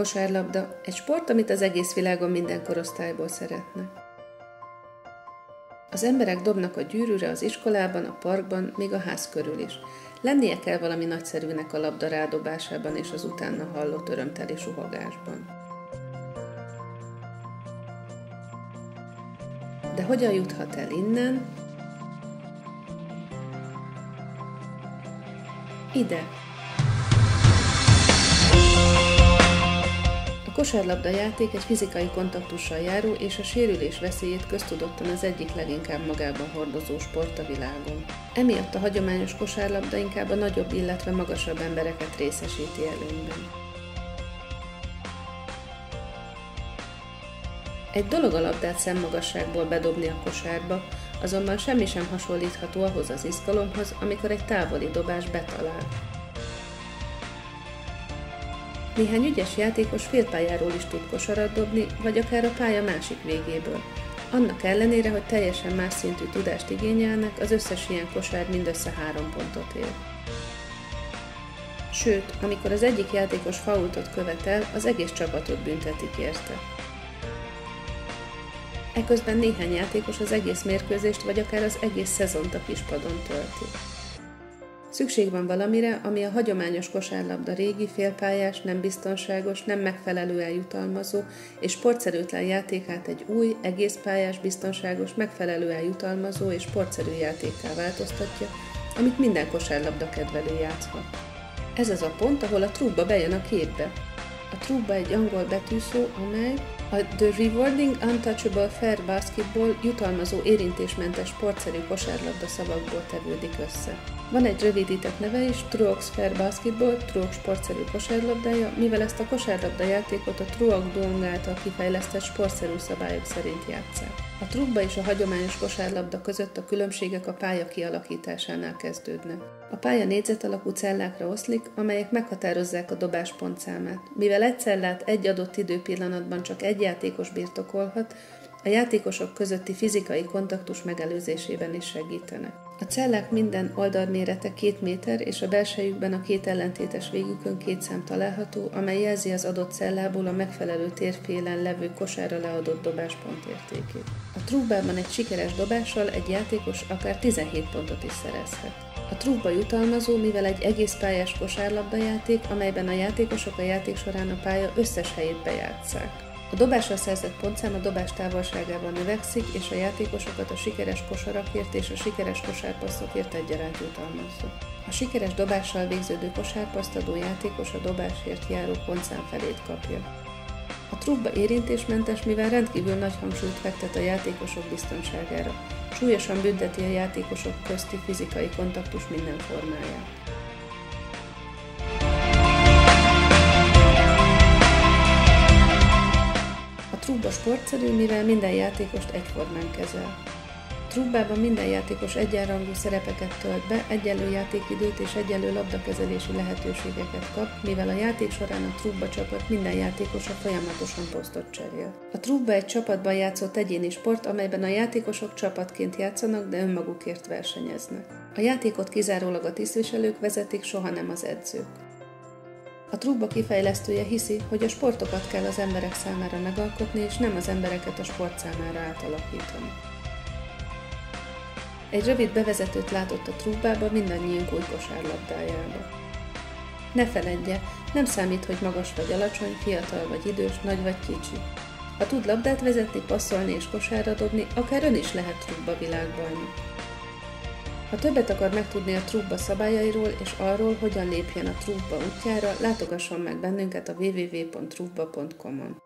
kosárlabda, egy sport, amit az egész világon minden korosztályból szeretnek. Az emberek dobnak a gyűrűre az iskolában, a parkban, még a ház körül is. Lennie kell valami nagyszerűnek a labda rádobásában és az utána hallott örömteli suhogásban. De hogyan juthat el innen ide? A kosárlabda játék egy fizikai kontaktussal járó és a sérülés veszélyét köztudottan az egyik leginkább magában hordozó sport a világon. Emiatt a hagyományos kosárlabda inkább a nagyobb, illetve magasabb embereket részesíti előnyben. Egy dolog a labdát szemmagasságból bedobni a kosárba, azonban semmi sem hasonlítható ahhoz az izgalomhoz, amikor egy távoli dobás betalál. Néhány ügyes játékos félpályáról is tud kosarat dobni, vagy akár a pálya másik végéből. Annak ellenére, hogy teljesen más szintű tudást igényelnek, az összes ilyen kosár mindössze 3 pontot ér. Sőt, amikor az egyik játékos faultot követel, az egész csapatot büntetik érte. Eközben néhány játékos az egész mérkőzést, vagy akár az egész szezont a kispadon tölti. Szükség van valamire, ami a hagyományos kosárlabda régi, félpályás, nem biztonságos, nem megfelelően jutalmazó és sportszerűtlen játékát egy új, egészpályás, biztonságos, megfelelően jutalmazó és sportszerű játékká változtatja, amit minden kosárlabda kedvelő játszhat. Ez az a pont, ahol a trúba bejön a képbe. A trúba egy angol betűszó, amely a The Rewarding Untouchable Fair Basketball jutalmazó érintésmentes sportszerű kosárlabda szavakból tevődik össze. Van egy rövidített neve is, Truox Fair Basketball, Truox sportszerű kosárlabdája, mivel ezt a kosárlabda játékot a Truox Doong által kifejlesztett sportszerű szabályok szerint játsszák. A trúba és a hagyományos kosárlabda között a különbségek a pálya kialakításánál kezdődnek. A pálya négyzet alakú cellákra oszlik, amelyek meghatározzák a dobás pontszámát. Mivel egy cellát egy adott időpillanatban csak egy játékos birtokolhat, a játékosok közötti fizikai kontaktus megelőzésében is segítenek. A cellák minden oldalmérete 2 méter, és a belsejükben a 2 ellentétes végükön 2 szám található, amely jelzi az adott cellából a megfelelő térfélen levő kosárra leadott dobás pontértékét. A trúbában egy sikeres dobással egy játékos akár 17 pontot is szerezhet. A trúba jutalmazó, mivel egy egész pályás kosárlabdajáték, amelyben a játékosok a játék során a pálya összes helyét bejátsszák. A dobással szerzett pontszám a dobás távolságával növekszik, és a játékosokat a sikeres kosarakért és a sikeres kosárpasszokért egyaránt jutalmazza. A sikeres dobással végződő kosárpaszt adó játékos a dobásért járó pontszám felét kapja. A trúba érintésmentes, mivel rendkívül nagy hangsúlyt fektet a játékosok biztonságára. Súlyosan bünteti a játékosok közti fizikai kontaktus minden formáját. A trúba sportszerű, mivel minden játékost egyformán kezel. A trúbában minden játékos egyenrangú szerepeket tölt be, egyenlő játékidőt és egyenlő labdakezelési lehetőségeket kap, mivel a játék során a trúba csapat minden játékosa folyamatosan posztot cserél. A trúba egy csapatban játszott egyéni sport, amelyben a játékosok csapatként játszanak, de önmagukért versenyeznek. A játékot kizárólag a tisztviselők vezetik, soha nem az edzők. A trúba kifejlesztője hiszi, hogy a sportokat kell az emberek számára megalkotni, és nem az embereket a sport számára átalakítani. Egy rövid bevezetőt látott a trúbába mindannyiunk új kosárlabdájába. Ne feledje, nem számít, hogy magas vagy alacsony, fiatal vagy idős, nagy vagy kicsi. Ha tud labdát vezetni, passzolni és kosárra dobni, akár ön is lehet trúba világbajnok. Ha többet akar megtudni a trúba szabályairól és arról, hogyan lépjen a trúba útjára, látogasson meg bennünket a www.trúba.com-on.